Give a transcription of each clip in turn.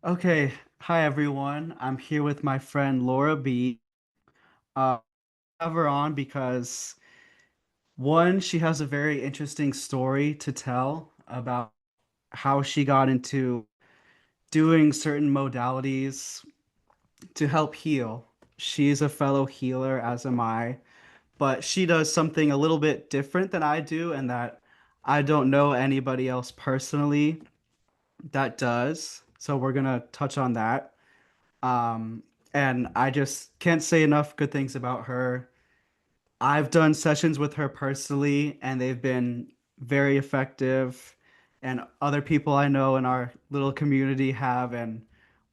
Okay, hi everyone. I'm here with my friend Laura B. Uh, I have her on because one, she has a very interesting story to tell about how she got into doing certain modalities to help heal. She's a fellow healer, as am I, but she does something a little bit different than I do, and that I don't know anybody else personally that does. So we're gonna touch on that. Um, and I just can't say enough good things about her. I've done sessions with her personally, and they've been very effective. And other people I know in our little community have, and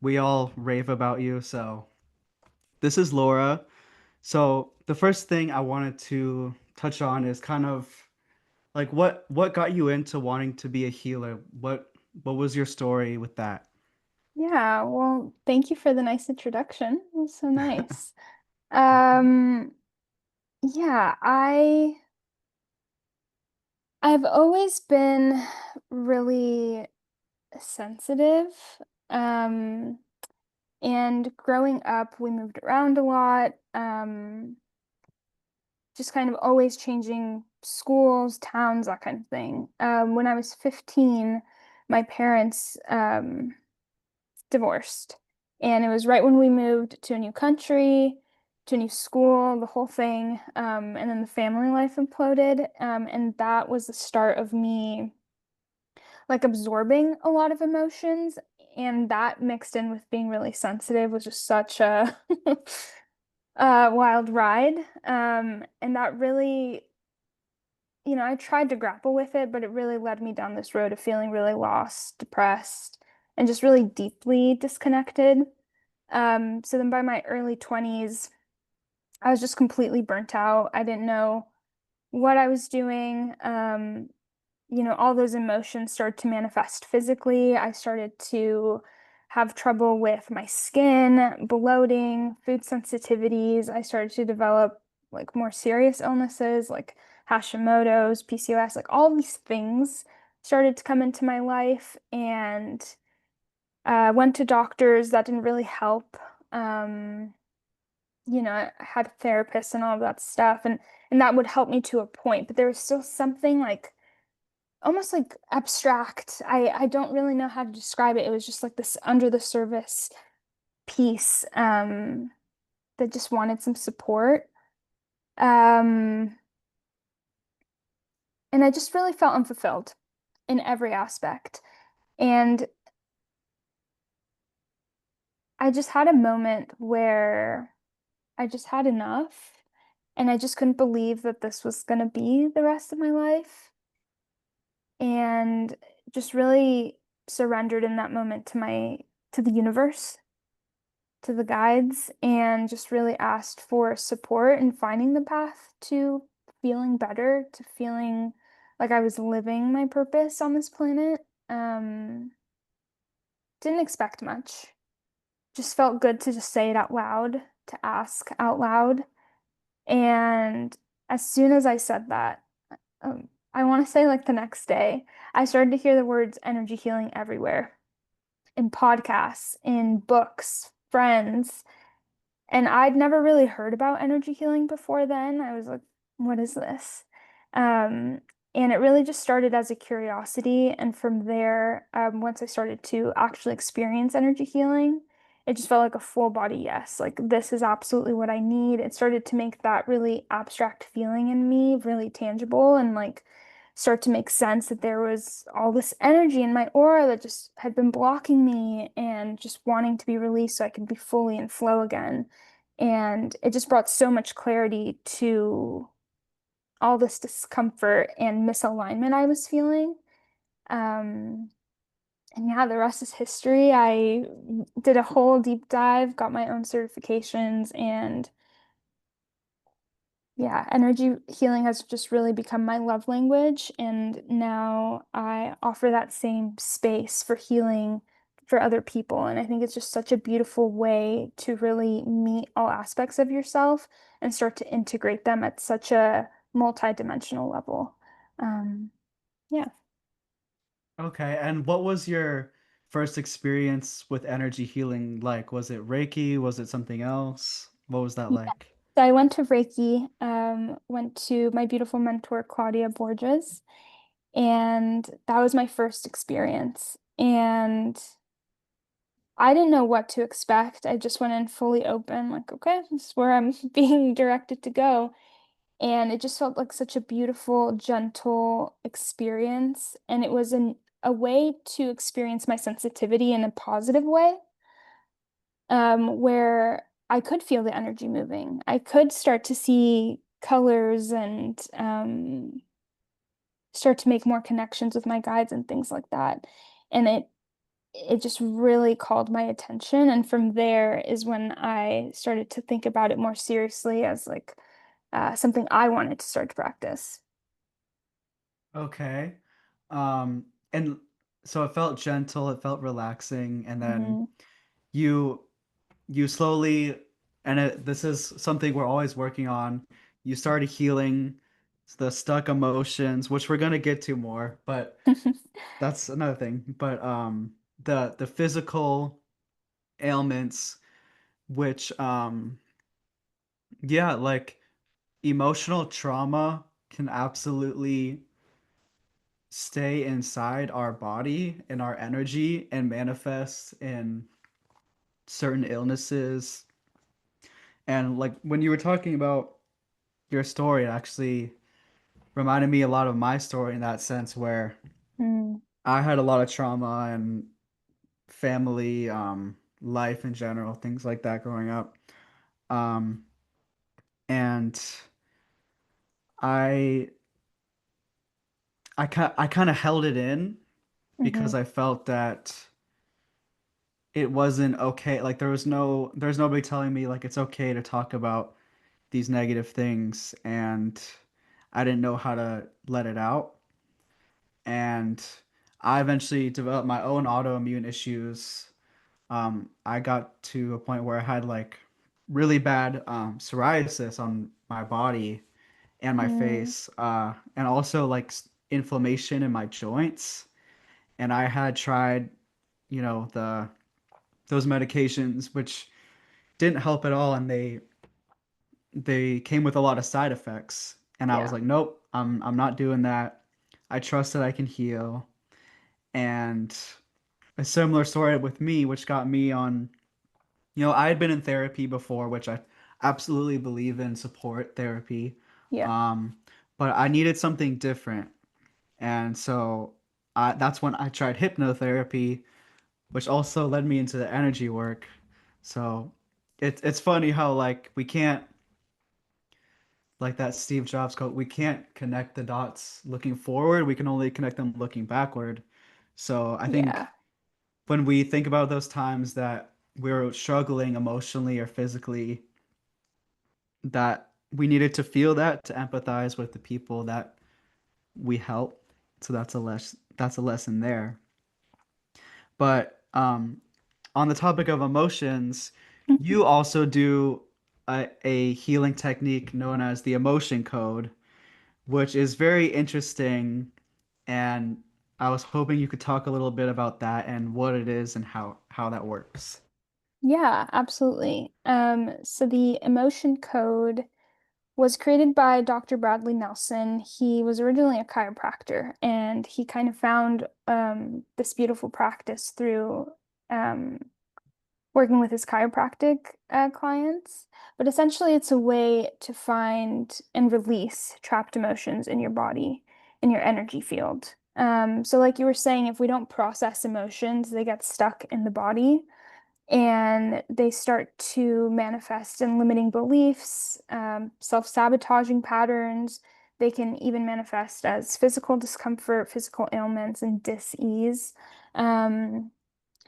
we all rave about you. So, this is Laura. So, the first thing I wanted to touch on is kind of like what got you into wanting to be a healer? What was your story with that? Yeah, well, thank you for the nice introduction. It was so nice. Um, yeah, I've always been really sensitive. Um, and growing up, we moved around a lot. Just kind of always changing schools, towns, that kind of thing. When I was 15, my parents divorced. And it was right when we moved to a new country, to a new school, the whole thing. And then the family life imploded. And that was the start of me like absorbing a lot of emotions. And that mixed in with being really sensitive was just such a wild ride. And that really, I tried to grapple with it, but it really led me down this road of feeling really lost, depressed, and just really deeply disconnected. So then by my early 20s, I was just completely burnt out. I didn't know what I was doing. All those emotions started to manifest physically. I started to have trouble with my skin, bloating, food sensitivities. I started to develop like more serious illnesses like Hashimoto's, PCOS, like all these things started to come into my life and went to doctors that didn't really help. Um, I had therapists and all of that stuff and that would help me to a point, but there was still something like almost like abstract. I don't really know how to describe it. It was just like this under the surface piece that just wanted some support. Um and I just really felt unfulfilled in every aspect. And I just had a moment where I just had enough and I just couldn't believe that this was going to be the rest of my life. And just really surrendered in that moment to the universe, to the guides, and just really asked for support in finding the path to feeling better, to feeling like I was living my purpose on this planet. Didn't expect much. Just felt good to just say it out loud, to ask out loud. And as soon as I said that, I want to say like the next day, I started to hear the words energy healing everywhere in podcasts, in books, friends. And I'd never really heard about energy healing before then. I was like, what is this? Um, and it really just started as a curiosity. And from there, once I started to actually experience energy healing, it just felt like a full body yes. Like, this is absolutely what I need. It started to make that really abstract feeling in me really tangible and like start to make sense that there was all this energy in my aura that just had been blocking me and just wanting to be released so I could be fully in flow again. And it just brought so much clarity to all this discomfort and misalignment I was feeling. Um, and yeah, the rest is history. I did a whole deep dive, got my own certifications, and yeah, energy healing has just really become my love language. And now I offer that same space for healing for other people. And I think it's just such a beautiful way to really meet all aspects of yourself and start to integrate them at such a multi-dimensional level. Um, yeah. Okay, and what was your first experience with energy healing like? Was it Reiki? Was it something else? What was that Yeah. like? So I went to Reiki, went to my beautiful mentor, Claudia Borges, and that was my first experience. And I didn't know what to expect. I just went in fully open, like, okay, this is where I'm being directed to go. And it just felt like such a beautiful, gentle experience. And it was a way to experience my sensitivity in a positive way, where I could feel the energy moving. I could start to see colors and start to make more connections with my guides and things like that. And it just really called my attention. And from there is when I started to think about it more seriously as like something I wanted to start to practice. Okay. And so it felt gentle, it felt relaxing, and then Hmm. you you slowly, and this is something we're always working on. You started healing the stuck emotions, which we're gonna get to more, but that's another thing. But the physical ailments, which yeah, like emotional trauma can absolutely stay inside our body and our energy and manifest in certain illnesses. And like when you were talking about your story, it actually reminded me a lot of my story in that sense where Mm, I had a lot of trauma and family, life in general, things like that growing up. Um, and I I kind of held it in hmm. because I felt that it wasn't okay. Like there's nobody telling me like it's okay to talk about these negative things, and I didn't know how to let it out. And I eventually developed my own autoimmune issues. I got to a point where I had like really bad psoriasis on my body and my Mm, face, and also like inflammation in my joints. And I had tried, the those medications, which didn't help at all, and they came with a lot of side effects. And I was yeah, like, nope, I'm not doing that. I trust that I can heal. And a similar story with me, which got me on, I had been in therapy before, which I absolutely believe in, support therapy. yeah, Um, but I needed something different. And so that's when I tried hypnotherapy, which also led me into the energy work. So it's funny how like we can't, like that Steve Jobs quote, we can't connect the dots looking forward. We can only connect them looking backward. So I yeah, think when we think about those times that we're struggling emotionally or physically, that we needed to feel that to empathize with the people that we help. So that's a lesson there. But on the topic of emotions, you also do a healing technique known as the emotion code, which is very interesting. And I was hoping you could talk a little bit about that and what it is and how that works. yeah, absolutely. So the emotion code was created by Dr. Bradley Nelson. He was originally a chiropractor, and he kind of found this beautiful practice through um, working with his chiropractic clients. But essentially, it's a way to find and release trapped emotions in your body, in your energy field. So, like you were saying, if we don't process emotions, they get stuck in the body and they start to manifest in limiting beliefs, self-sabotaging patterns. They can even manifest as physical discomfort, physical ailments, and dis-ease. Um,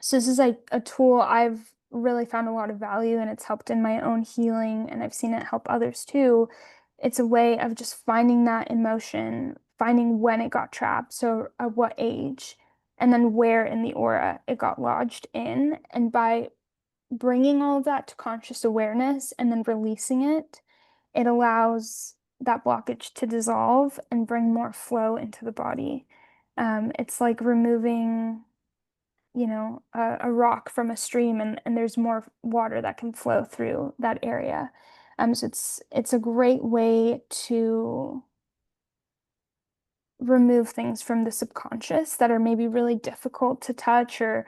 so this is like a tool I've really found a lot of value and it's helped in my own healing and I've seen it help others too. It's a way of just finding that emotion, finding when it got trapped, so at what age, and then where in the aura it got lodged in. And by bringing all of that to conscious awareness and then releasing it, it allows that blockage to dissolve and bring more flow into the body. It's like removing a rock from a stream and there's more water that can flow through that area. So it's a great way to remove things from the subconscious that are maybe really difficult to touch or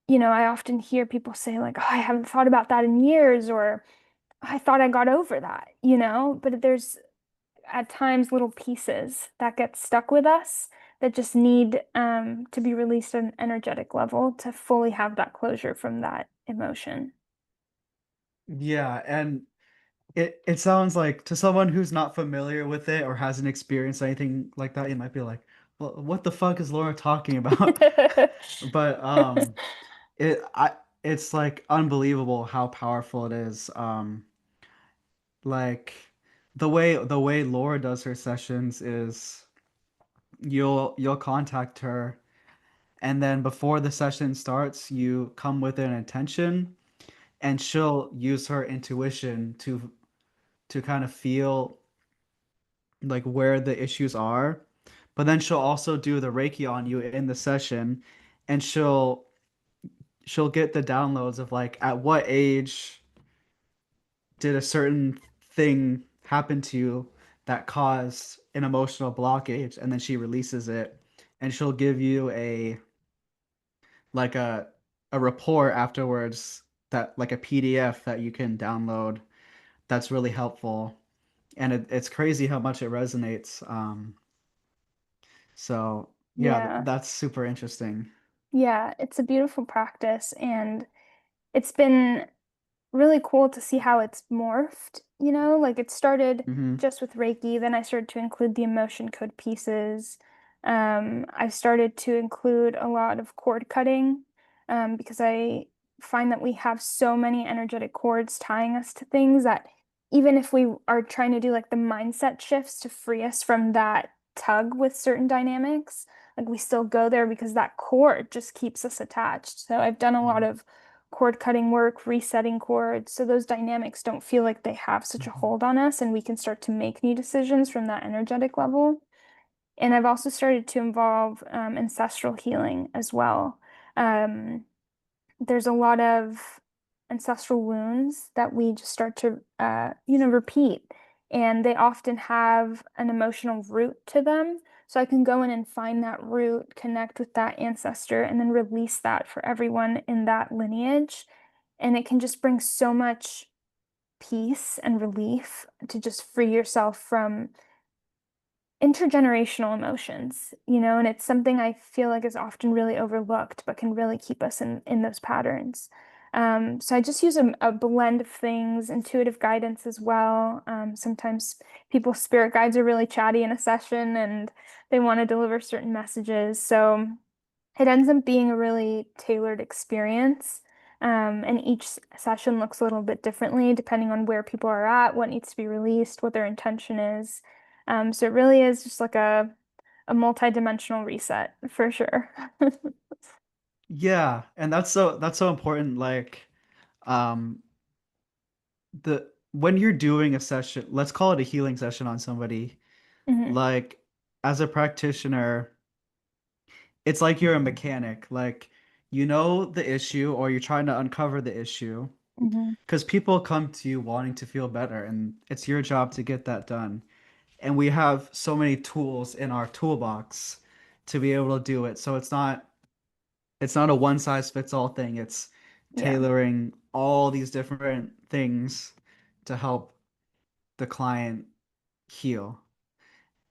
I often hear people say like, oh, I haven't thought about that in years or I thought I got over that, but there's at times little pieces that get stuck with us that just need to be released at an energetic level to fully have that closure from that emotion. Yeah, and it sounds like to someone who's not familiar with it or hasn't experienced anything like that, you might be like, well, what the fuck is Laura talking about? But it I it's like unbelievable how powerful it is. Like the way Laura does her sessions is you'll contact her, and then before the session starts, you come with an intention, and she'll use her intuition to kind of feel like where the issues are. But then she'll also do the Reiki on you in the session, and she'll get the downloads of like at what age did a certain thing happen to you that caused an emotional blockage, and then she releases it, and she'll give you like a report afterwards, that like a PDF that you can download, that's really helpful. And it's crazy how much it resonates. So yeah, Yeah. that's super interesting. Yeah, it's a beautiful practice and it's been really cool to see how it's morphed, like it started Hmm. just with Reiki, then I started to include the emotion code pieces. I started to include a lot of cord cutting, because I find that we have so many energetic cords tying us to things that even if we are trying to do like the mindset shifts to free us from that tug with certain dynamics, like we still go there because that cord just keeps us attached. So I've done a lot of cord cutting work, resetting cords, so those dynamics don't feel like they have such a Hmm. hold on us and we can start to make new decisions from that energetic level. And I've also started to involve ancestral healing as well. Um, there's a lot of ancestral wounds that we just start to, repeat. And they often have an emotional root to them. So I can go in and find that root, connect with that ancestor, and then release that for everyone in that lineage. And it can just bring so much peace and relief to just free yourself from intergenerational emotions, and it's something I feel like is often really overlooked, but can really keep us in those patterns. So I just use a blend of things, intuitive guidance as well. Sometimes people's spirit guides are really chatty in a session and they want to deliver certain messages. So it ends up being a really tailored experience. And each session looks a little bit differently depending on where people are at, what needs to be released, what their intention is. So it really is just like a multi-dimensional reset for sure. Yeah, and that's so important. Like, um, the when you're doing a session, let's call it a healing session on somebody, Hmm. like as a practitioner, it's like you're a mechanic. Like, you know the issue, or you're trying to uncover the issue, Hmm. because people come to you wanting to feel better, and it's your job to get that done. And we have so many tools in our toolbox to be able to do it. So it's not a one size fits all thing. It's Yeah. tailoring all these different things to help the client heal.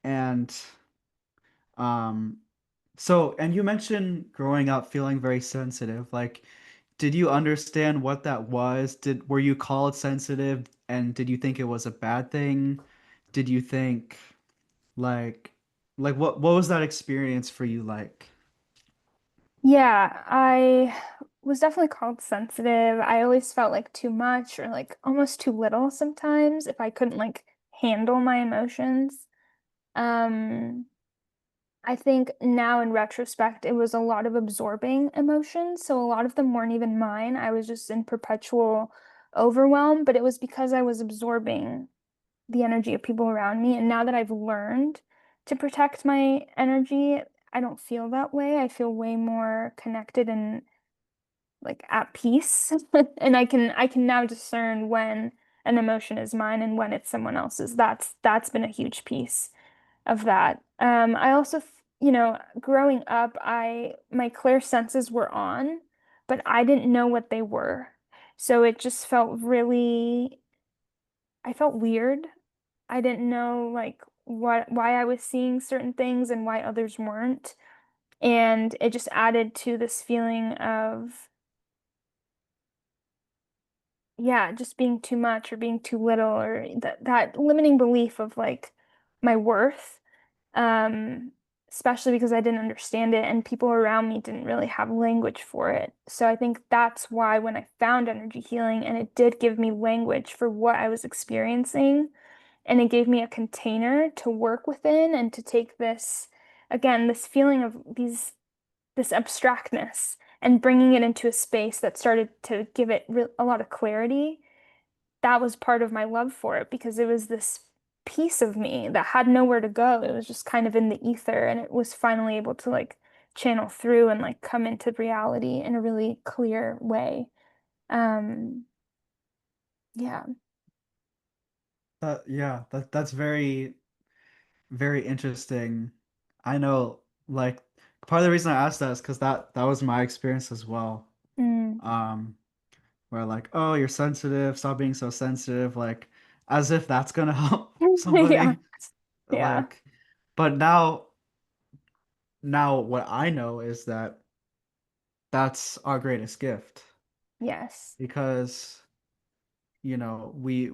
And um and you mentioned growing up feeling very sensitive. Like, did you understand what that was? Were you called sensitive, and did you think it was a bad thing? Did you think like what was that experience for you like? Yeah, I was definitely called sensitive. I always felt like too much or like almost too little sometimes if I couldn't like handle my emotions. Um, I think now in retrospect, it was a lot of absorbing emotions. So a lot of them weren't even mine. I was just in perpetual overwhelm, but it was because I was absorbing the energy of people around me. And now that I've learned to protect my energy, I don't feel that way. I feel way more connected and like at peace. And I can now discern when an emotion is mine and when it's someone else's. That's been a huge piece of that. I also, growing up, I my clear senses were on, but I didn't know what they were. So it just felt really, I felt weird. I didn't know like why I was seeing certain things and why others weren't. And it just added to this feeling of, yeah, just being too much or being too little or that limiting belief of like my worth. Um, Especially because I didn't understand it and people around me didn't really have language for it. So I think that's why when I found energy healing and it did give me language for what I was experiencing and it gave me a container to work within and to take this, again, this feeling of this abstractness and bringing it into a space that started to give it a lot of clarity. That was part of my love for it because it was this piece of me that had nowhere to go. It was just kind of in the ether and it was finally able to like channel through and like come into reality in a really clear way. Um, yeah. Yeah, that's very, very interesting. I know, like, part of the reason I asked that is because that was my experience as well. Mm. Um, where like, oh, you're sensitive, stop being so sensitive, like, as if that's gonna help Yeah. somebody. Yeah. Like, but now what I know is that that's our greatest gift Yes. because we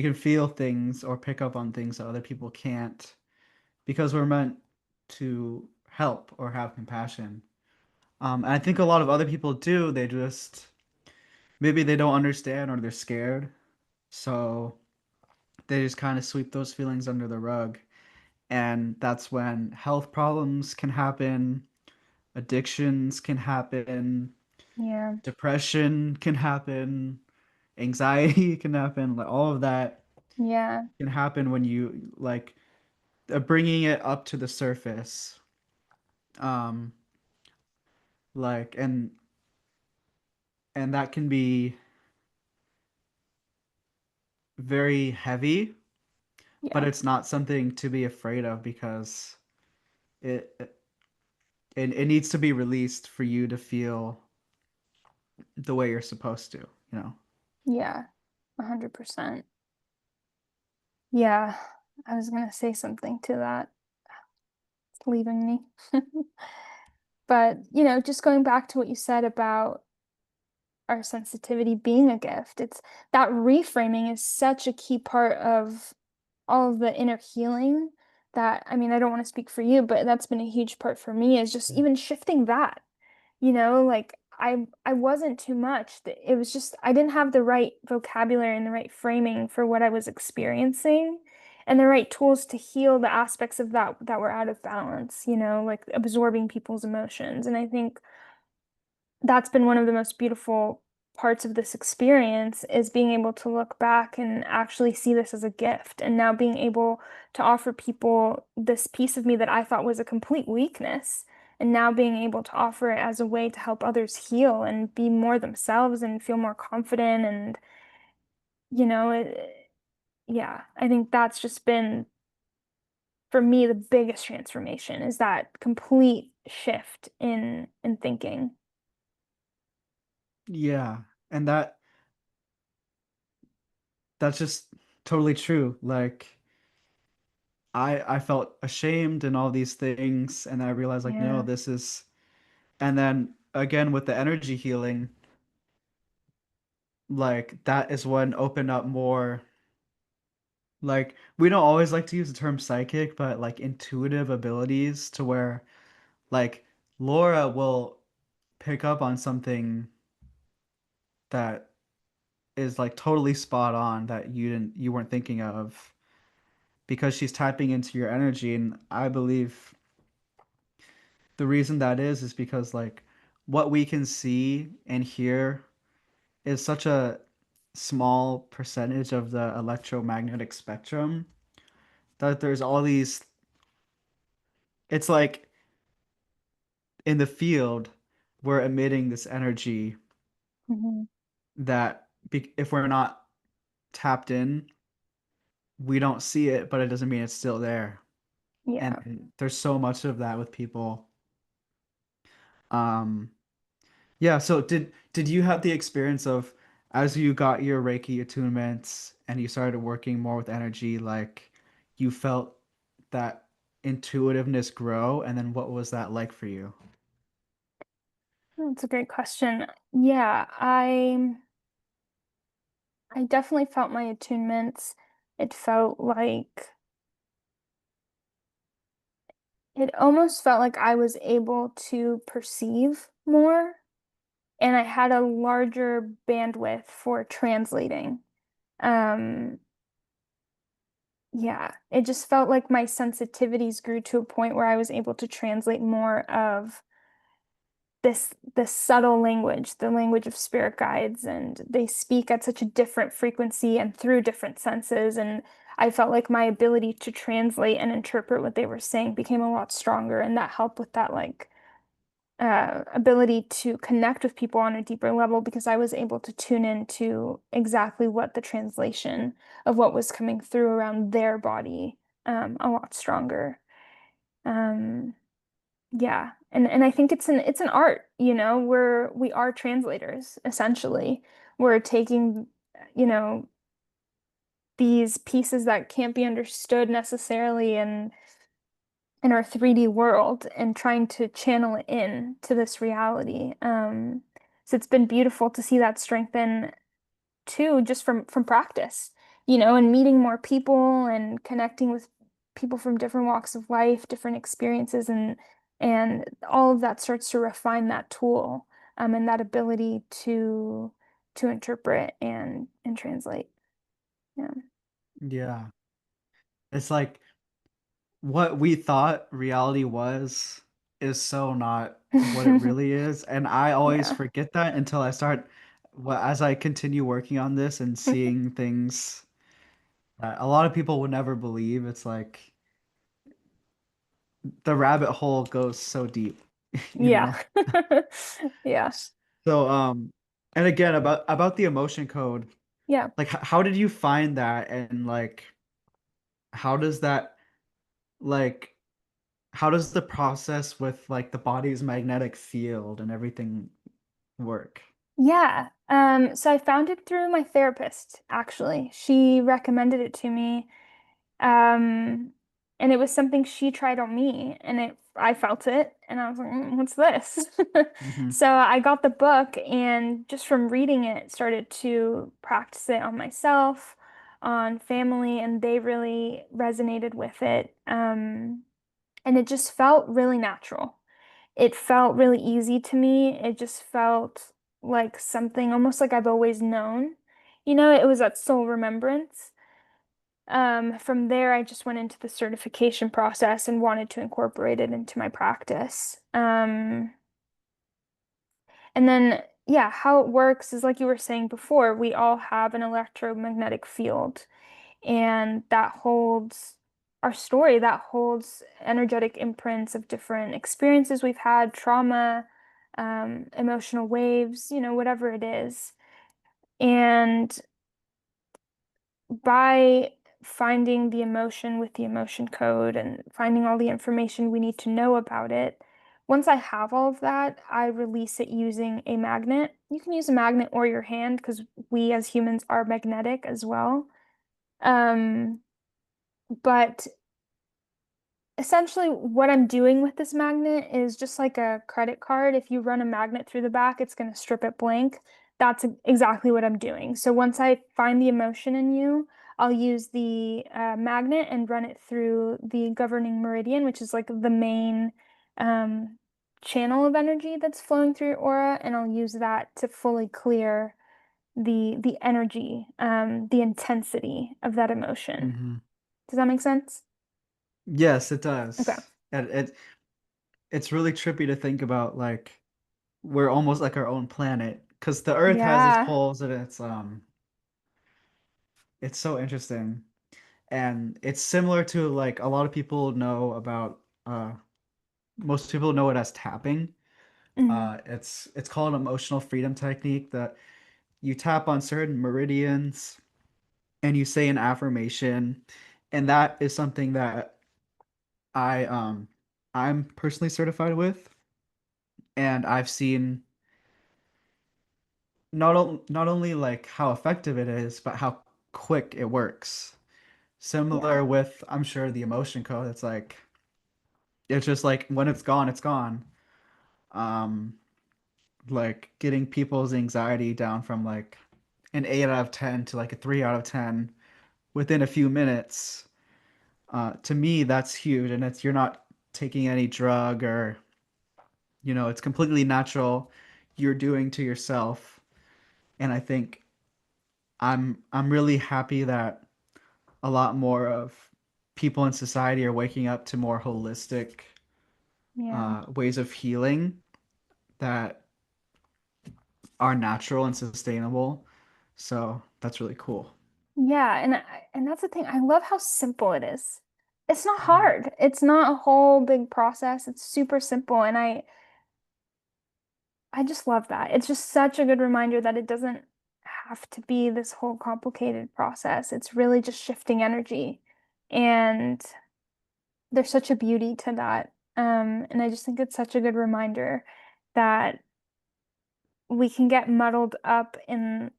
can feel things or pick up on things that other people can't because we're meant to help or have compassion. And I think a lot of other people do. They just maybe they don't understand or they're scared, so they just kind of sweep those feelings under the rug. And that's when health problems can happen, addictions can happen, Yeah. depression can happen, anxiety can happen, like all of that Yeah. can happen when you like bringing it up to the surface. Um, like and that can be very heavy, but Yeah. it's not something to be afraid of because it it needs to be released for you to feel the way you're supposed to, you know. Yeah. 100%. Yeah. I was gonna say something to that. It's leaving me. But, just going back to what you said about our sensitivity being a gift, it's that reframing is such a key part of all of the inner healing that, I mean, I don't want to speak for you, but that's been a huge part for me is just even shifting that. Like I wasn't too much. It was just I didn't have the right vocabulary and the right framing for what I was experiencing and the right tools to heal the aspects of that were out of balance, like absorbing people's emotions. And I think that's been one of the most beautiful parts of this experience is being able to look back and actually see this as a gift and now being able to offer people this piece of me that I thought was a complete weakness and now being able to offer it as a way to help others heal and be more themselves and feel more confident and yeah, I think that's just been for me the biggest transformation is that complete shift in thinking. Yeah, and that's just totally true. Like I felt ashamed and all these things, and I realized like no, Yeah. this is. And then again with the energy healing, like that is when opened up more. Like we don't always like to use the term psychic, but like intuitive abilities to where like Laura will pick up on something that is like totally spot on that you weren't thinking of because she's tapping into your energy. And I believe the reason that is because like what we can see and hear is such a small percentage of the electromagnetic spectrum that there's all these, it's like in the field, we're emitting this energy Mhm. that if we're not tapped in, we don't see it, but it doesn't mean it's still there. Yeah. And there's so much of that with people. Um, yeah, so did you have the experience of as you got your Reiki attunements and you started working more with energy, like you felt that intuitiveness grow, and then what was that like for you? That's a great question. Yeah, I definitely felt my attunements. It felt like it almost felt like I was able to perceive more and I had a larger bandwidth for translating. Um, yeah, it just felt like my sensitivities grew to a point where I was able to translate more of this subtle language, the language of spirit guides, and they speak at such a different frequency and through different senses. And I felt like my ability to translate and interpret what they were saying became a lot stronger, and that helped with that like ability to connect with people on a deeper level because I was able to tune into exactly what the translation of what was coming through around their body a lot stronger. Um, yeah. And I think it's an art, we are translators essentially. We're taking, you know, these pieces that can't be understood necessarily in our 3D world and trying to channel it in to this reality. So it's been beautiful to see that strengthen too, just from practice, and meeting more people and connecting with people from different walks of life, different experiences, and all of that starts to refine that tool, and that ability to interpret and translate. Yeah. Yeah. It's like what we thought reality was is so not what it really is. And I always Yeah. forget that until I start, well, as I continue working on this and seeing things that a lot of people would never believe. It's like the rabbit hole goes so deep, you Yeah. know? Yeah. So, and again, about the emotion code, Yeah. like how did you find that? And like, how does that, like, how does the process with like the body's magnetic field and everything work? Yeah. So I found it through my therapist, actually. She recommended it to me. Um, and it was something she tried on me and I felt it and I was like, what's this?" Hmm. So I got the book and just from reading it, started to practice it on myself, on family, and they really resonated with it. And it just felt really natural. It felt really easy to me. It just felt like something almost like I've always known. It was that soul remembrance. From there, I just went into the certification process and wanted to incorporate it into my practice. And then, yeah, how it works is like you were saying before, we all have an electromagnetic field, and that holds our story, that holds energetic imprints of different experiences we've had, trauma, emotional waves, whatever it is. And by finding the emotion with the emotion code and finding all the information we need to know about it, once I have all of that, I release it using a magnet. You can use a magnet or your hand because we as humans are magnetic as well. Um, but essentially, what I'm doing with this magnet is just like a credit card. If you run a magnet through the back, it's going to strip it blank. That's exactly what I'm doing. So once I find the emotion in you, I'll use the magnet and run it through the governing meridian, which is like the main um, channel of energy that's flowing through your aura, and I'll use that to fully clear the energy, the intensity of that emotion. Hmm. Does that make sense? Yes, it Okay. does. And it's really trippy to think about like we're almost like our own planet because the Earth has its Yeah. poles and it's so interesting. And it's similar to like a lot of people know about most people know it as tapping. Hmm. It's called emotional freedom technique that you tap on certain meridians and you say an affirmation, and that is something that I I'm personally certified with, and I've seen not only like how effective it is, but how quick it works. Yeah. Similar with, I'm sure, the emotion code. It's just like when it's gone, it's gone. Um, like getting people's anxiety down from like an 8 out of 10 to like a 3 out of 10 within a few minutes. To me, that's huge, and it's you're not taking any drug or it's completely natural. You're doing to yourself, and I think I'm really happy that a lot more of people in society are waking up to more holistic Yeah. ways of healing that are natural and sustainable. So that's really cool. Yeah, and that's the thing. I love how simple it is. It's not Mhm. hard. It's not a whole big process. It's super simple, and I just love that. It's just such a good reminder that it doesn't have to be this whole complicated process. It's really just shifting energy. And there's such a beauty to that. And I just think it's such a good reminder that we can get muddled up in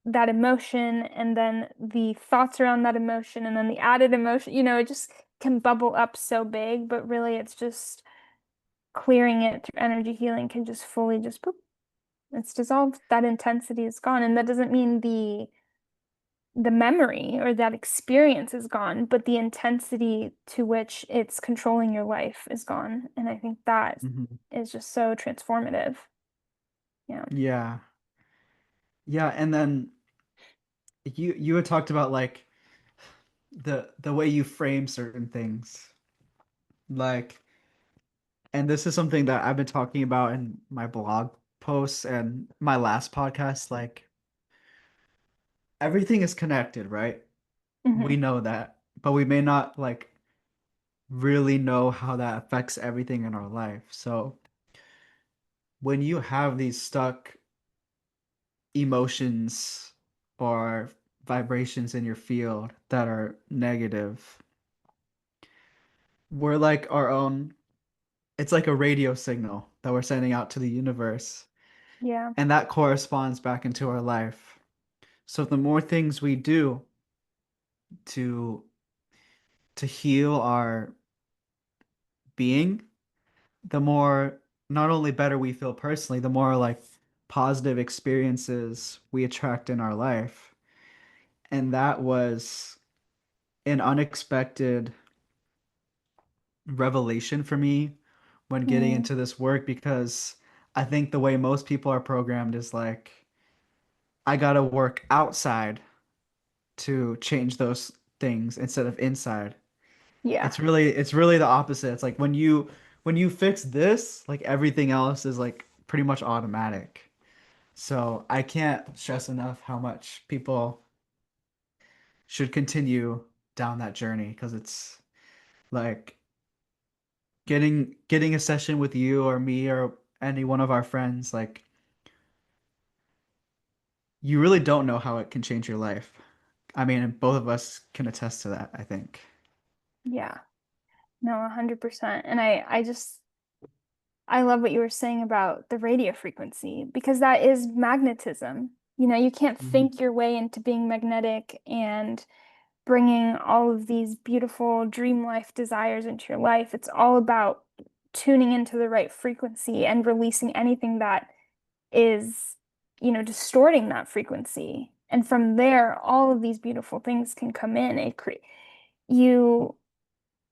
that emotion and then the thoughts around that emotion and then the added emotion, it just can bubble up so big, but really it's just clearing it through energy healing can just fully just boop, it's dissolved. That intensity is gone. And that doesn't mean the memory or that experience is gone, but the intensity to which it's controlling your life is gone. And I think that Mhm. is just so transformative. Yeah. Yeah. Yeah, and then you had talked about like the way you frame certain things. Like, and this is something that I've been talking about in my blog posts and my last podcast, like everything is connected, right? We Hmm. know that, but we may not like really know how that affects everything in our life. So when you have these stuck emotions or vibrations in your field that are negative, we're like our own, it's like a radio signal that we're sending out to the universe, Yeah. and that corresponds back into our life. So the more things we do to heal our being, the more not only better we feel personally, the more like positive experiences we attract in our life. And that was an unexpected revelation for me when getting Mm. into this work because I think the way most people are programmed is like, I gotta work outside to change those things instead of inside. Yeah. It's really the opposite. It's like when you fix this, like everything else is like pretty much automatic. So I can't stress enough how much people should continue down that journey because it's like getting a session with you or me or any one of our friends, like you really don't know how it can change your life. I mean, and both of us can attest to that, I think. Yeah. No, 100%. And I love what you were saying about the radio frequency because that is magnetism. You can't Mhm. think your way into being magnetic and bringing all of these beautiful dream life desires into your life. It's all about tuning into the right frequency and releasing anything that is, distorting that frequency. And from there, all of these beautiful things can come in. You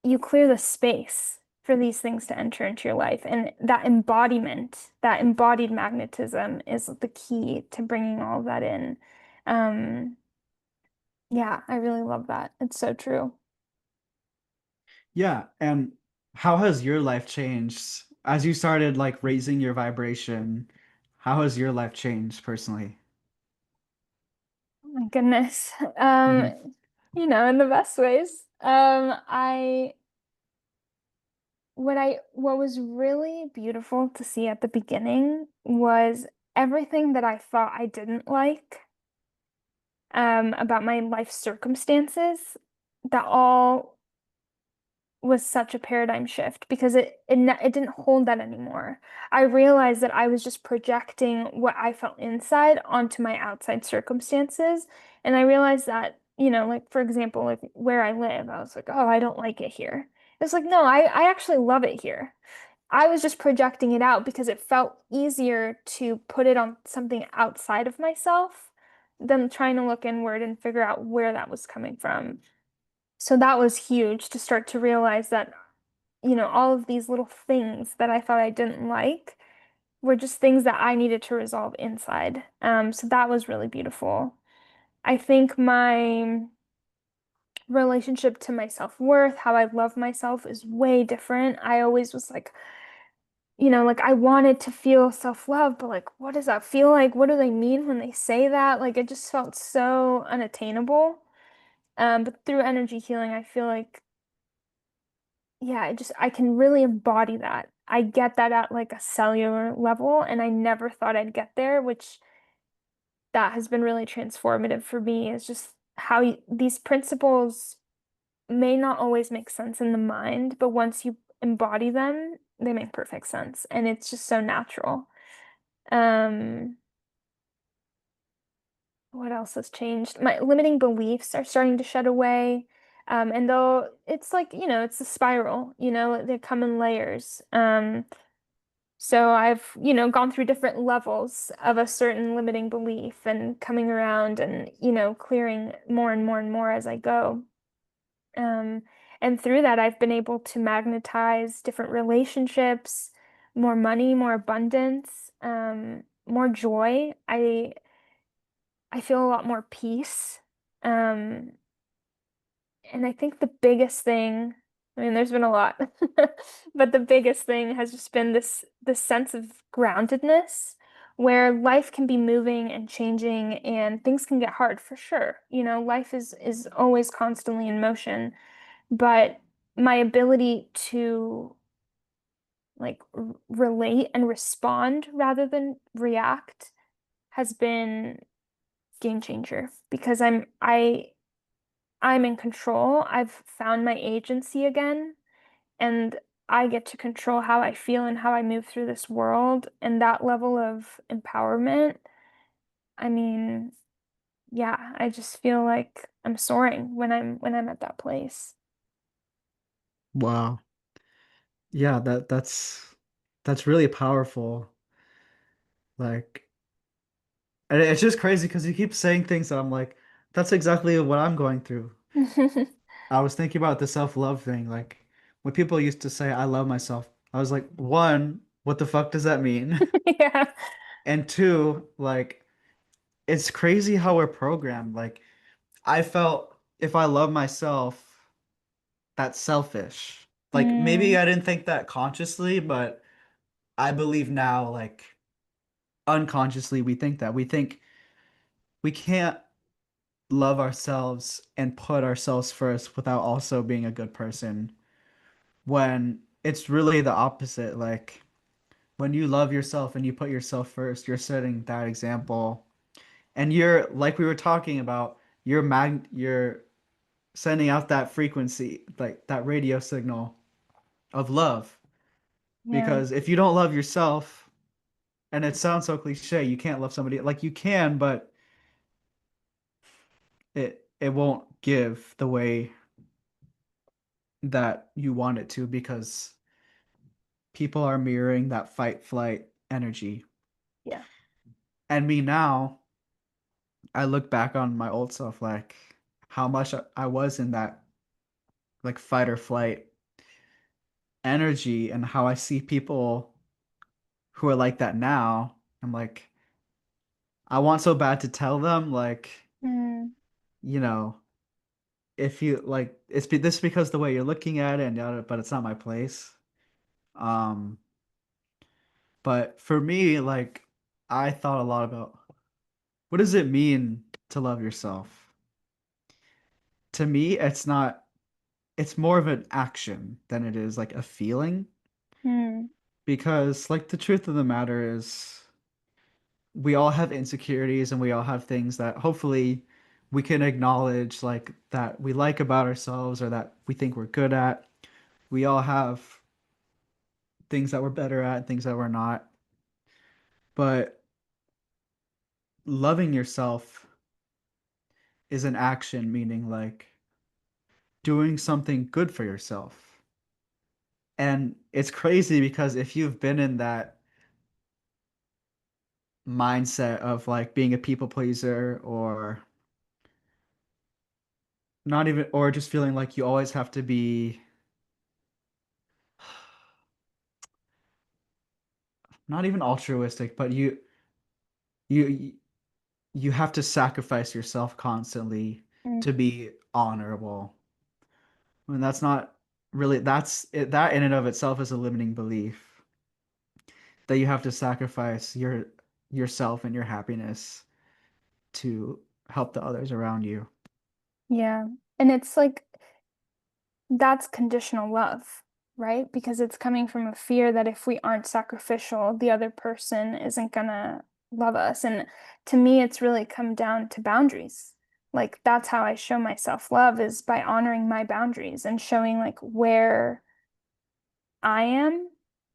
you clear the space for these things to enter into your life. And that embodiment, that embodied magnetism is the key to bringing all of that in. Um, yeah, I really love that. It's so true. Yeah, and how has your life changed as you started like raising your vibration? How has your life changed personally? Oh my goodness. Hmm. In the best ways. what was really beautiful to see at the beginning was everything that I thought I didn't like about my life circumstances, that all was such a paradigm shift because it didn't hold that anymore. I realized that I was just projecting what I felt inside onto my outside circumstances, and I realized that, like for example, like where I live, I was like, "Oh, I don't like it here." It's like, "No, I actually love it here." I was just projecting it out because it felt easier to put it on something outside of myself than trying to look inward and figure out where that was coming from. So that was huge to start to realize that, all of these little things that I thought I didn't like were just things that I needed to resolve inside. So that was really beautiful. I think my relationship to my self-worth, how I love myself is way different. I always was like, like I wanted to feel self-love, but like, what does that feel like? What do they mean when they say that? Like, it just felt so unattainable. But through energy healing, I feel like, yeah, I can really embody that. I get that at like a cellular level, and I never thought I'd get there, which that has been really transformative for me, is just how these principles may not always make sense in the mind, but once you embody them, they make perfect sense, and it's just so natural. Um, what else has changed? My limiting beliefs are starting to shed away. And though it's like, it's a spiral, they come in layers. So I've, gone through different levels of a certain limiting belief and coming around and, clearing more and more and more as I go. Um, and through that, I've been able to magnetize different relationships, more money, more abundance, more joy. I feel a lot more peace. Um, and I think the biggest thing, I mean, there's been a lot, but the biggest thing has just been this sense of groundedness where life can be moving and changing and things can get hard for sure. Life is always constantly in motion, but my ability to like relate and respond rather than react has been game changer because I'm in control. I've found my agency again, and I get to control how I feel and how I move through this world. And that level of empowerment, I mean, yeah, I just feel like I'm soaring when I'm at that place. Wow. Yeah, that's really powerful. Like, and it's just crazy because you keep saying things that I'm like, that's exactly what I'm going through. I was thinking about the self-love thing. Like, when people used to say, I love myself, I was like, one, what the fuck does that mean? Yeah. And two, like, it's crazy how we're programmed. Like, I felt if I love myself, that's selfish. Like, maybe Mm, I didn't think that consciously, but I believe now, like, unconsciously, we think that. We think we can't love ourselves and put ourselves first without also being a good person, when it's really the opposite. Like, when you love yourself and you put yourself first, you're setting that example. And you're, like we were talking about, you're sending out that frequency, like that radio signal of love. yeah. Because if you don't love yourself, and it sounds so cliche, you can't love somebody, like you can, but it won't give the way that you want it to, because people are mirroring that fight flight energy. Yeah. And me now, I look back on my old self, like how much I was in that like fight or flight energy, and how I see people who are like that now. I'm like, I want so bad to tell them, like, Mm, you know, if you like, this because the way you're looking at it, and yada, but it's not my place. Um, but for me, like, I thought a lot about what does it mean to love yourself? To me, it's not. it's more of an action than it is like a feeling. Mm, Because like the truth of the matter is we all have insecurities and we all have things that hopefully we can acknowledge like that we like about ourselves or that we think we're good at. We all have things that we're better at, things that we're not. But loving yourself is an action, meaning like doing something good for yourself. And it's crazy because if you've been in that mindset of like being a people pleaser or not even, or just feeling like you always have to be not even altruistic, but you you have to sacrifice yourself constantly mm, to be honorable. And that's not really that's it, that in and of itself is a limiting belief that you have to sacrifice yourself and your happiness to help the others around you. yeah. And it's like that's conditional love, right? Because it's coming from a fear that if we aren't sacrificial, the other person isn't gonna love us. And to me, it's really come down to boundaries. Like that's how I show myself love is by honoring my boundaries and showing like where I am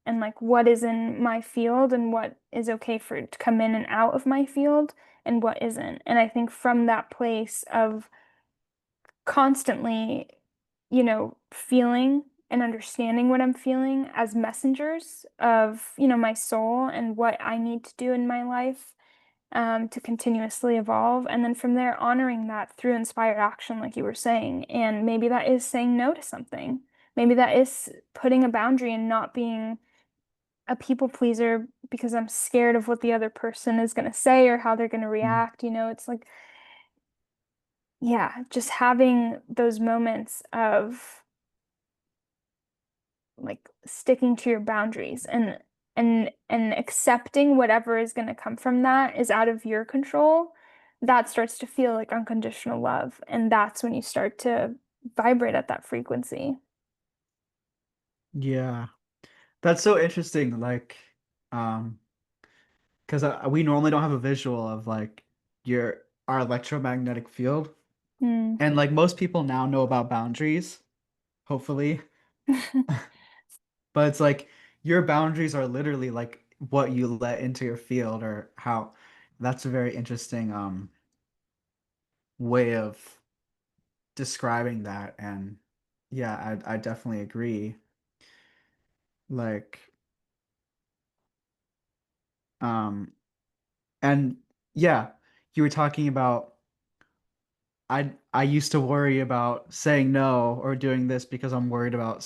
and like what is in my field and what is okay for it to come in and out of my field and what isn't. And I think from that place of constantly, feeling and understanding what I'm feeling as messengers of, my soul and what I need to do in my life to continuously evolve. And then from there, honoring that through inspired action, like you were saying. And maybe that is saying no to something. Maybe that is putting a boundary and not being a people pleaser because I'm scared of what the other person is going to say or how they're going to Mm. react. It's like, yeah, just having those moments of like sticking to your boundaries and accepting whatever is going to come from that is out of your control. That starts to feel like unconditional love, and that's when you start to vibrate at that frequency. Yeah, that's so interesting. Like, because we normally don't have a visual of like your our electromagnetic field, Mm. and like most people now know about boundaries, hopefully, but it's like your boundaries are literally like what you let into your field or how. That's a very interesting way of describing that, and yeah, I definitely agree. Like, um, and yeah, you were talking about. I used to worry about saying no or doing this because I'm worried about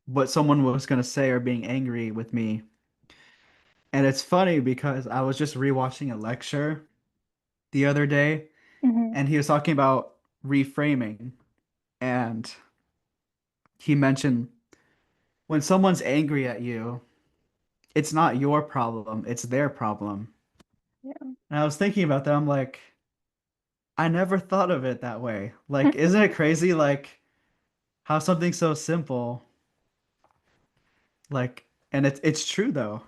what someone was going to say or being angry with me. And it's funny because I was just rewatching a lecture the other day Hmm. and he was talking about reframing and he mentioned when someone's angry at you, it's not your problem, it's their problem. Yeah. And I was thinking about that. I'm like, I never thought of it that way. Like, isn't it crazy like how something so simple like, and it's true though,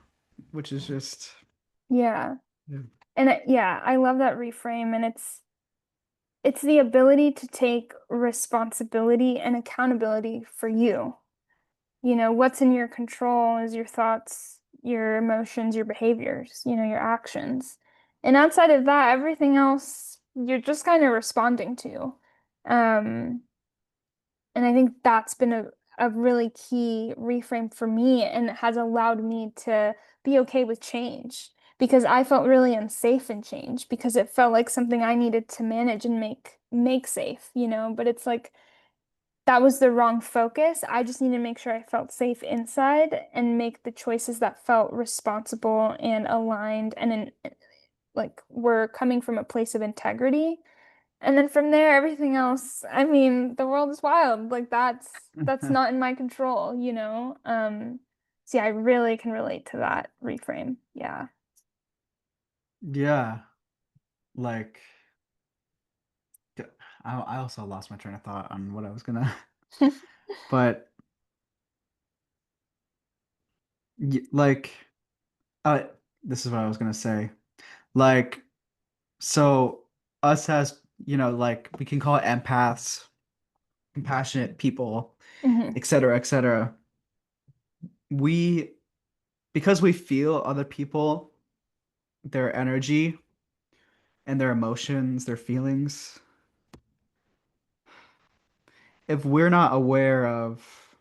which is just Yeah. yeah. And yeah, I love that reframe and it's the ability to take responsibility and accountability for you. What's in your control is your thoughts, your emotions, your behaviors, your actions. And outside of that, everything else you're just kind of responding to. Um, and I think that's been a really key reframe for me and it has allowed me to be okay with change because I felt really unsafe in change because it felt like something I needed to manage and make safe, but it's like that was the wrong focus. I just need to make sure I felt safe inside and make the choices that felt responsible and aligned and like were coming from a place of integrity. And then from there, everything else, I mean, the world is wild. Like that's not in my control, you know? So yeah, I really can relate to that reframe. Yeah. Yeah, like I also lost my train of thought on what I was gonna. But like, uh, this is what I was gonna say. Like, so us as, like we can call it empaths, compassionate people, Hmm. et cetera, et cetera. We, because we feel other people, their energy and their emotions, their feelings, if we're not aware of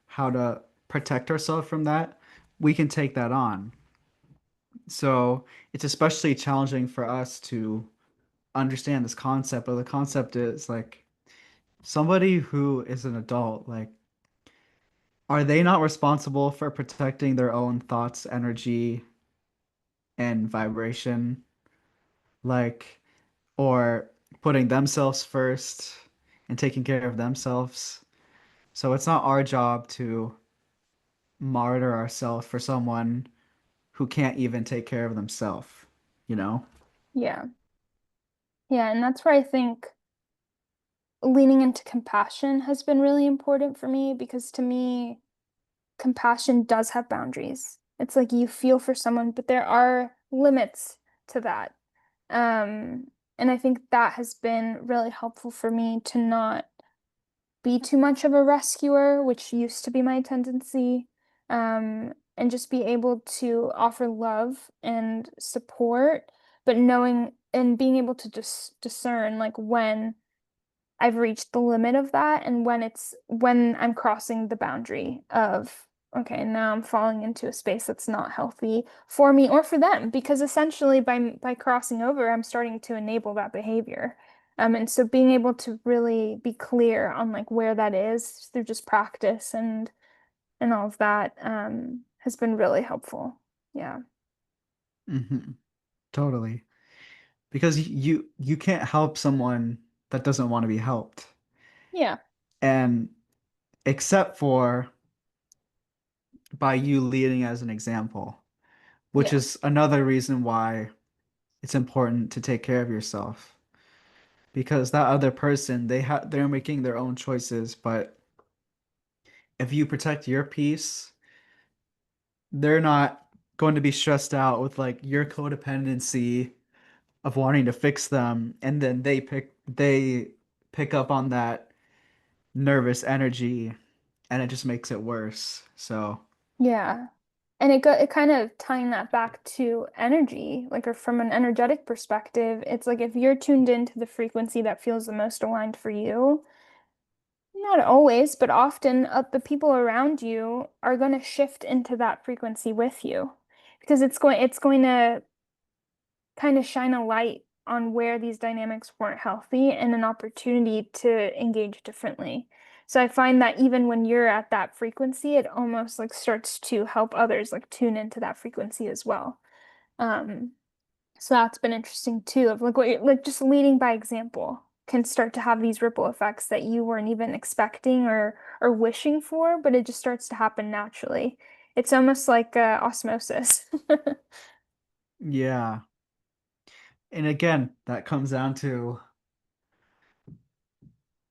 how to protect ourselves from that, we can take that on. So it's especially challenging for us to understand this concept, but the concept is like somebody who is an adult, like, are they not responsible for protecting their own thoughts, energy, and vibration? Like, or putting themselves first and taking care of themselves. So it's not our job to martyr ourselves for someone who can't even take care of themselves, you know? Yeah. Yeah, and that's where I think leaning into compassion has been really important for me because to me, compassion does have boundaries. It's like you feel for someone, but there are limits to that. And I think that has been really helpful for me to not be too much of a rescuer, which used to be my tendency, and just be able to offer love and support, but knowing and being able to just discern like when I've reached the limit of that and when I'm crossing the boundary of okay, now I'm falling into a space that's not healthy for me or for them because essentially by crossing over, I'm starting to enable that behavior. And so being able to really be clear on like where that is through just practice and all of that has been really helpful. Yeah. Hmm. Totally. Because you can't help someone that doesn't want to be helped. Yeah. And except for by you leading as an example, which Yeah. is another reason why it's important to take care of yourself. Because that other person, they're making their own choices, but if you protect your peace, they're not going to be stressed out with like your codependency of wanting to fix them, and then they pick up on that nervous energy and it just makes it worse. So, Yeah. And it kind of tying that back to energy, like or from an energetic perspective, it's like if you're tuned into the frequency that feels the most aligned for you, not always, but often the people around you are going to shift into that frequency with you because it's going to kind of shine a light on where these dynamics weren't healthy and an opportunity to engage differently. So I find that even when you're at that frequency, it almost like starts to help others like tune into that frequency as well. Um, so that's been interesting too, of like what you're like just leading by example can start to have these ripple effects that you weren't even expecting or wishing for, but it just starts to happen naturally. It's almost like osmosis. yeah. And again, that comes down to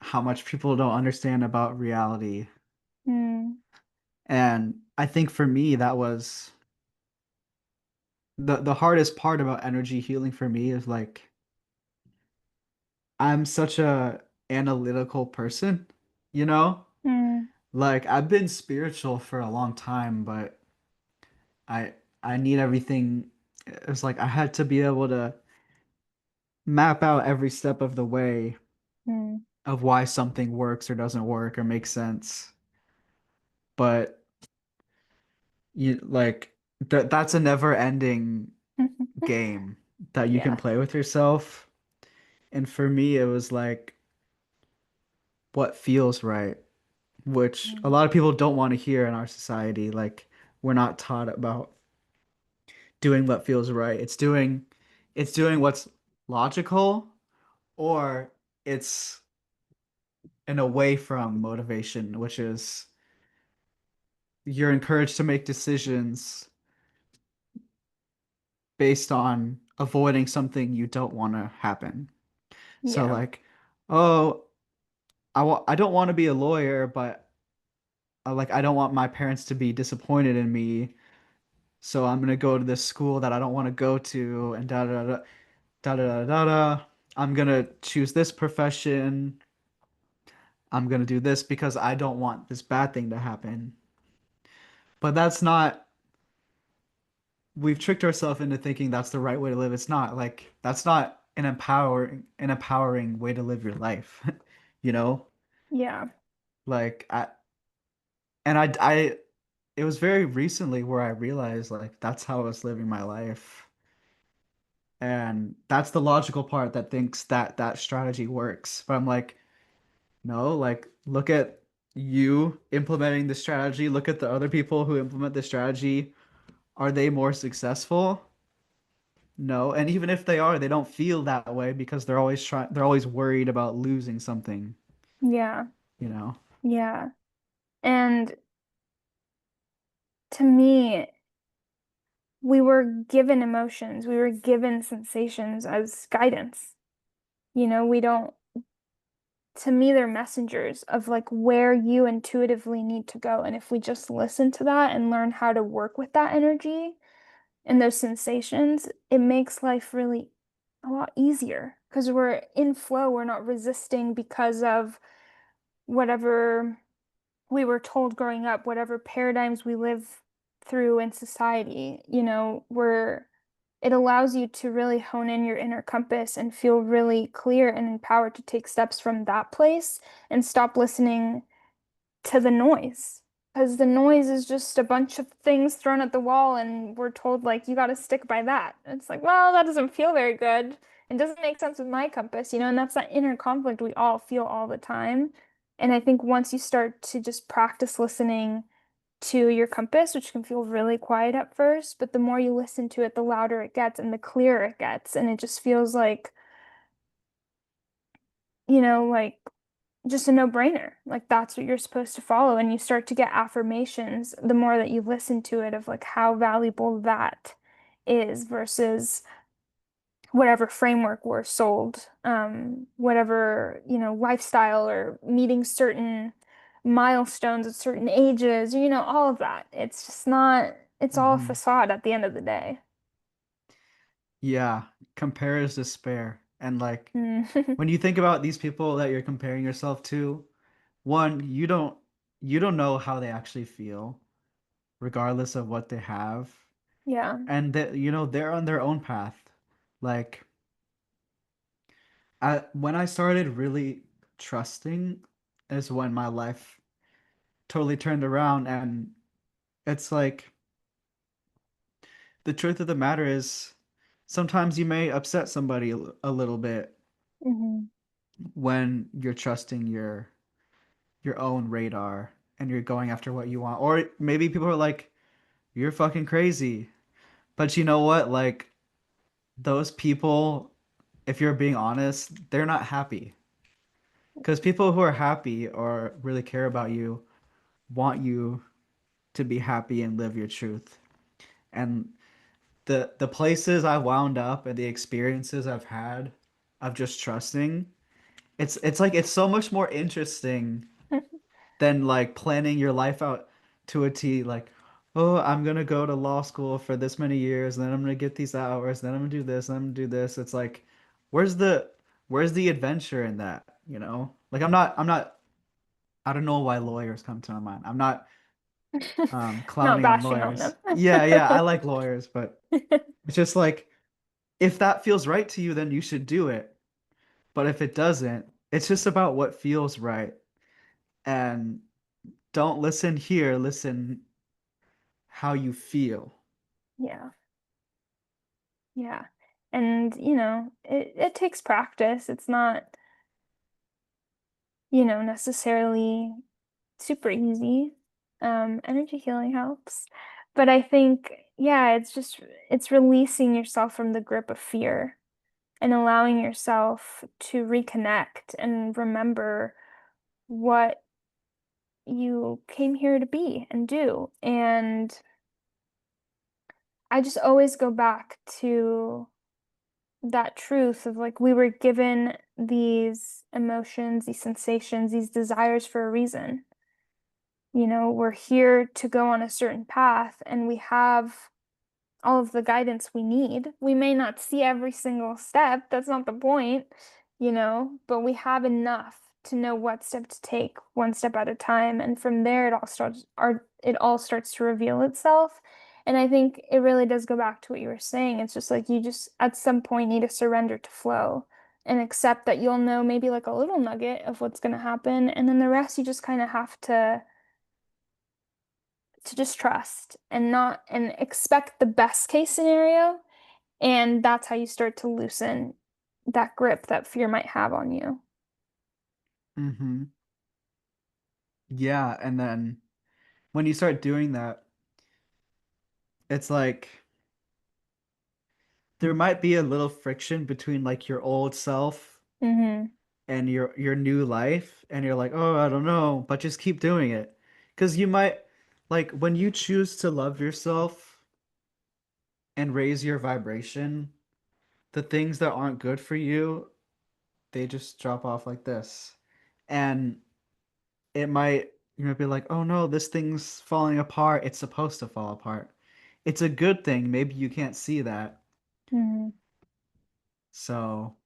how much people don't understand about reality. Mm, And I think for me, that was the hardest part about energy healing for me is like I'm such a analytical person, you know? mm, Like I've been spiritual for a long time, but I I need everything. It's like I had to be able to map out every step of the way mm. of why something works or doesn't work or makes sense. But you like that's a never-ending game that you can Yeah. play with yourself. And for me, it was like what feels right, which a Mm. lot of people don't want to hear in our society. Like we're not taught about doing what feels right. It's doing what's logical or it's an away from motivation, which is you're encouraged to make decisions based on avoiding something you don't want to happen. So Yeah. like, oh, I don't want to be a lawyer, but like I don't want my parents to be disappointed in me. So I'm gonna go to this school that I don't want to go to, and da da da da da da da. Da. I'm gonna choose this profession. I'm gonna do this because I don't want this bad thing to happen. But that's not, we've tricked ourselves into thinking that's the right way to live. It's not like that's not an empowering way to live your life. You know? Yeah. Like I it was very recently where I realized like that's how I was living my life. And that's the logical part that thinks that that strategy works. But I'm like, no, like look at you implementing the strategy, look at the other people who implement the strategy. Are they more successful? No. And even if they are, they don't feel that way because they're always worried about losing something, Yeah. you know? Yeah. And to me, we were given emotions, we were given sensations as guidance. We don't, to me, they're messengers of like where you intuitively need to go. And if we just listen to that and learn how to work with that energy and those sensations, it makes life really a lot easier because we're in flow, we're not resisting because of whatever we were told growing up, whatever paradigms we live through in society, it allows you to really hone in your inner compass and feel really clear and empowered to take steps from that place and stop listening to the noise. Because the noise is just a bunch of things thrown at the wall, and we're told, like, you got to stick by that. It's like, well, that doesn't feel very good. It doesn't make sense with my compass, and that's that inner conflict we all feel all the time. And I think once you start to just practice listening to your compass, which can feel really quiet at first, but the more you listen to it, the louder it gets and the clearer it gets. And it just feels like just a no-brainer. Like that's what you're supposed to follow. And you start to get affirmations the more that you listen to it of like how valuable that is versus whatever framework we're sold, whatever, lifestyle or meeting certain milestones at certain ages, all of that. It's just not, it's all a Hmm. facade at the end of the day. Yeah, compare is despair. And like Mm. when you think about these people that you're comparing yourself to, one, you don't know how they actually feel, regardless of what they have. Yeah. And that they're on their own path. Like when I started really trusting is when my life totally turned around. And it's like the truth of the matter is sometimes you may upset somebody a little bit Hmm. when you're trusting your own radar and you're going after what you want. Or maybe people are like, you're fucking crazy. But you know what? Like those people, if you're being honest, they're not happy. Because people who are happy or really care about you want you to be happy and live your truth. And the places I wound up and the experiences I've had of just trusting, it's like it's so much more interesting than like planning your life out to a T. Like, oh, I'm gonna go to law school for this many years, and then I'm gonna get these hours, then I'm gonna do this, and I'm gonna do this. It's like, where's the where's the adventure in that? Like I don't know why lawyers come to my mind. I'm not Not clowning on bashing on them. lawyers. Yeah, yeah, I like lawyers, but it's just like if that feels right to you, then you should do it. But if it doesn't, it's just about what feels right. And don't listen here, listen how you feel. Yeah. Yeah. And, it takes practice. It's not, necessarily super easy. Energy healing helps. But I think, yeah, it's releasing yourself from the grip of fear and allowing yourself to reconnect and remember what you came here to be and do. And I just always go back to that truth of like we were given these emotions, these sensations, these desires for a reason. We're here to go on a certain path and we have all of the guidance we need. We may not see every single step, that's not the point, but we have enough to know what step to take one step at a time. And from there it all starts to reveal itself. And I think it really does go back to what you were saying. It's just like you just at some point need to surrender to flow and accept that you'll know maybe like a little nugget of what's going to happen. And then the rest you just kind of have to just trust and not and expect the best case scenario. And that's how you start to loosen that grip that fear might have on you. Mm-hmm. Yeah, and then when you start doing that, it's like there might be a little friction between like your old self Hmm. and your new life, and you're like, "Oh, I don't know," but just keep doing it. 'Cause you might like when you choose to love yourself and raise your vibration, the things that aren't good for you, they just drop off like this. And it might you might be like, "Oh no, this thing's falling apart. It's supposed to fall apart." It's a good thing. Maybe you can't see that. Hmm. So,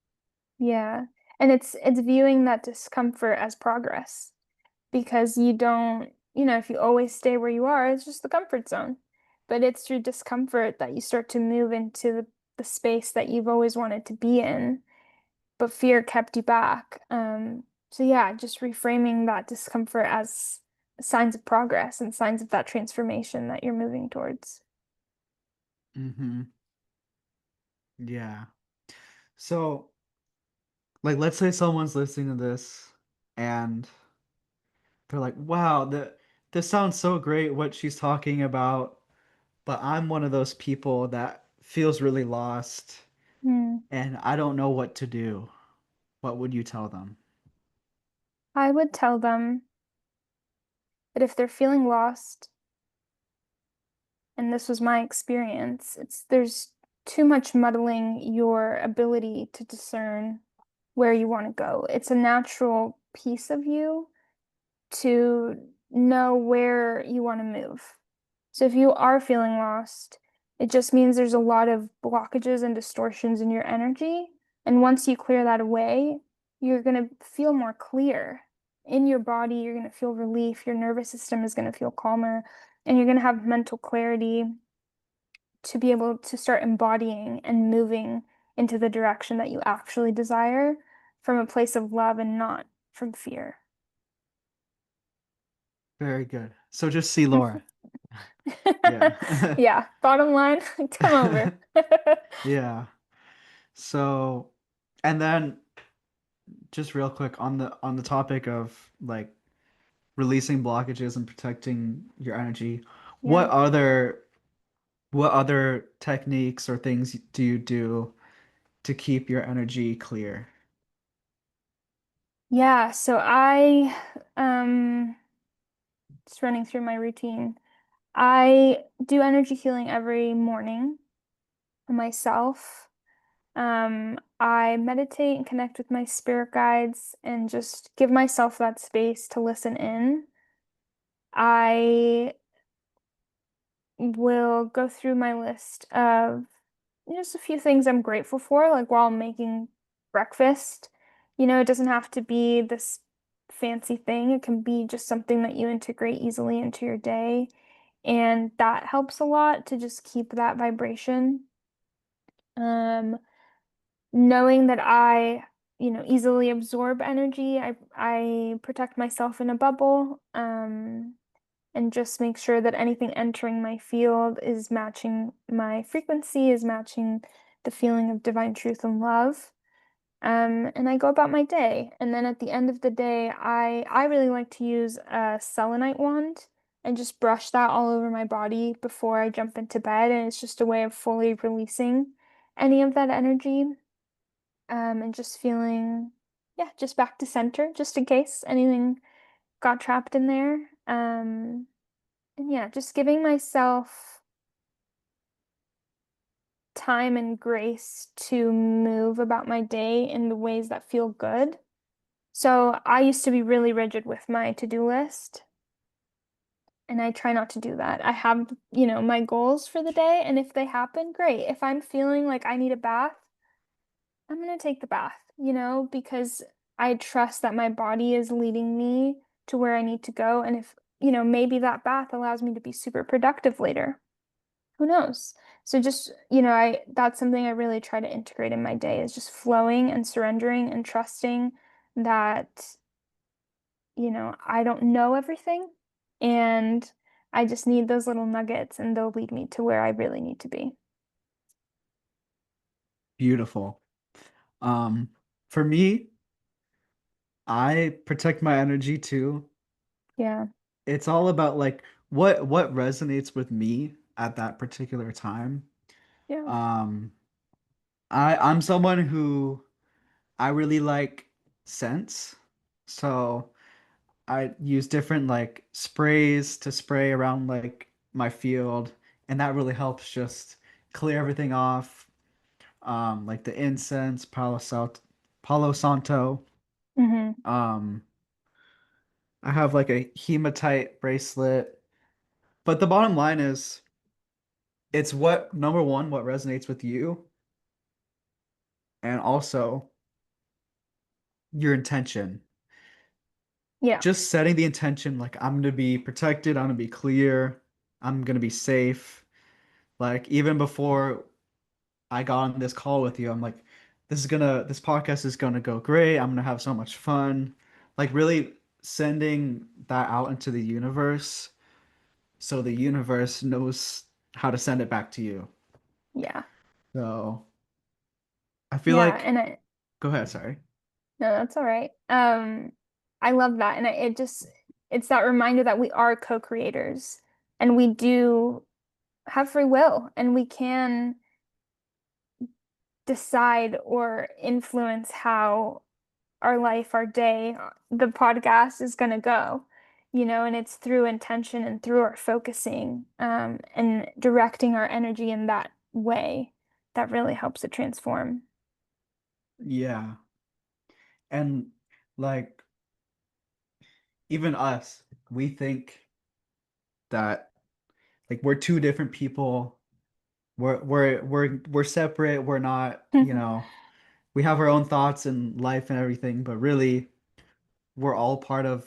Yeah. And it's viewing that discomfort as progress because you don't, if you always stay where you are, it's just the comfort zone. But it's through discomfort that you start to move into the space that you've always wanted to be in, but fear kept you back. So yeah, just reframing that discomfort as signs of progress and signs of that transformation that you're moving towards. hmm, yeah. So, like, let's say someone's listening to this and they're like, wow, this sounds so great what she's talking about, but I'm one of those people that feels really lost Hmm. and I don't know what to do. What would you tell them? I would tell them that if they're feeling lost, and this was my experience, there's too much muddling your ability to discern where you want to go. It's a natural piece of you to know where you want to move. So if you are feeling lost, it just means there's a lot of blockages and distortions in your energy. And once you clear that away, you're going to feel more clear in your body. You're going to feel relief. Your nervous system is going to feel calmer, and you're going to have mental clarity to be able to start embodying and moving into the direction that you actually desire from a place of love and not from fear. Very good. So just see Laura. Yeah. Yeah, bottom line, come over. Yeah. So, and then just real quick on the topic of like releasing blockages and protecting your energy, what Yeah. other what other techniques or things do you do to keep your energy clear? Yeah, so I just running through my routine. I do energy healing every morning myself. I meditate and connect with my spirit guides and just give myself that space to listen in. I will go through my list of just a few things I'm grateful for, like while I'm making breakfast. It doesn't have to be this fancy thing. It can be just something that you integrate easily into your day. And that helps a lot to just keep that vibration. Um, Knowing that I, easily absorb energy, I protect myself in a bubble. And just make sure that anything entering my field is matching my frequency, is matching the feeling of divine truth and love. And I go about my day. And then at the end of the day, I really like to use a selenite wand and just brush that all over my body before I jump into bed. And it's just a way of fully releasing any of that energy. And just feeling, yeah, just back to center, just in case anything got trapped in there. And yeah, just giving myself time and grace to move about my day in the ways that feel good. So I used to be really rigid with my to-do list, and I try not to do that. I have, my goals for the day, and if they happen, great. If I'm feeling like I need a bath, I'm gonna take the bath, because I trust that my body is leading me to where I need to go. And if, maybe that bath allows me to be super productive later. Who knows? So just, that's something I really try to integrate in my day is just flowing and surrendering and trusting that, I don't know everything and I just need those little nuggets and they'll lead me to where I really need to be. Beautiful. Um, for me, I protect my energy too. Yeah. It's all about like what resonates with me at that particular time. Yeah. Um, I'm someone who I really like scents. So I use different like sprays to spray around like my field, and that really helps just clear everything off. Like the incense, Palo Santo. Hmm. Um, I have like a hematite bracelet. But the bottom line is it's what number one, what resonates with you, and also your intention. Yeah. Just setting the intention like I'm gonna be protected, I'm gonna be clear, I'm gonna be safe. Like even before I got on this call with you, I'm like, this podcast is gonna go great. I'm gonna have so much fun. Like really sending that out into the universe so the universe knows how to send it back to you. Yeah. So I feel Yeah. like, And go ahead, sorry. no, that's all right. I love that. And it's that reminder that we are co-creators and we do have free will and we can decide or influence how our life, our day, the podcast is going to go, and it's through intention and through our focusing, and directing our energy in that way that really helps it transform. Yeah. And like even us, we think that like we're two different people. We're separate. We're not, we have our own thoughts and life and everything, but really we're all part of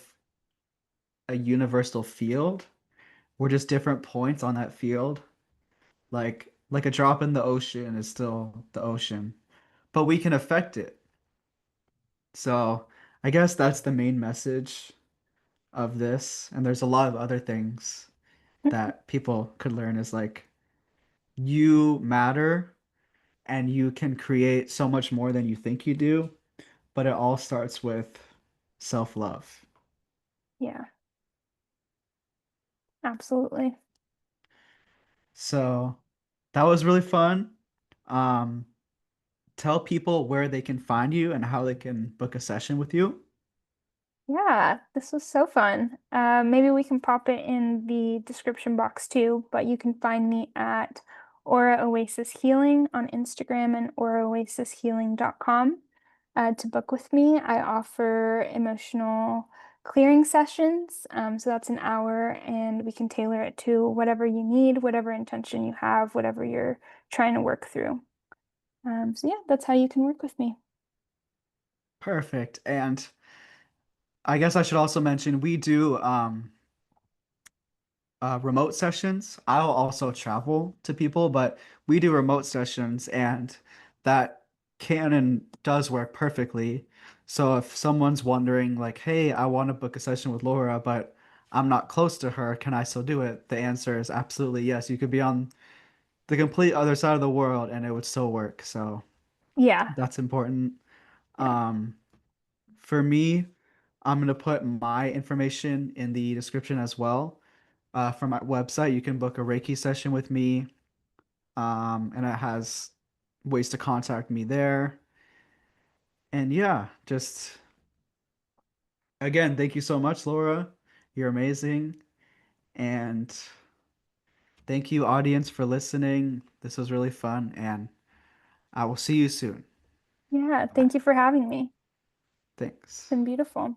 a universal field. We're just different points on that field. Like a drop in the ocean is still the ocean, but we can affect it. So I guess that's the main message of this. And there's a lot of other things that people could learn is like you matter and you can create so much more than you think you do, but it all starts with self-love. Yeah, absolutely. So that was really fun. Um, Tell people where they can find you and how they can book a session with you. Yeah, this was so fun. Maybe we can pop it in the description box too, but you can find me at Aura Oasis Healing on Instagram and auraoasishealing.com to book with me. I offer emotional clearing sessions. So that's an hour, and we can tailor it to whatever you need, whatever intention you have, whatever you're trying to work through. So yeah, that's how you can work with me. Perfect. And I guess I should also mention we do remote sessions. I'll also travel to people, but we do remote sessions and that can and does work perfectly. So if someone's wondering like, hey, I want to book a session with Laura, but I'm not close to her, can I still do it? The answer is absolutely yes. You could be on the complete other side of the world and it would still work. So Yeah, that's important. yeah, Um, for me, I'm gonna put my information in the description as well. From my website, you can book a Reiki session with me, and it has ways to contact me there. And yeah, just again, thank you so much, Laura. You're amazing. And Thank you, audience, for listening. This was really fun, and I will see you soon. Yeah, Bye. thank you for having me. Thanks. It's been beautiful.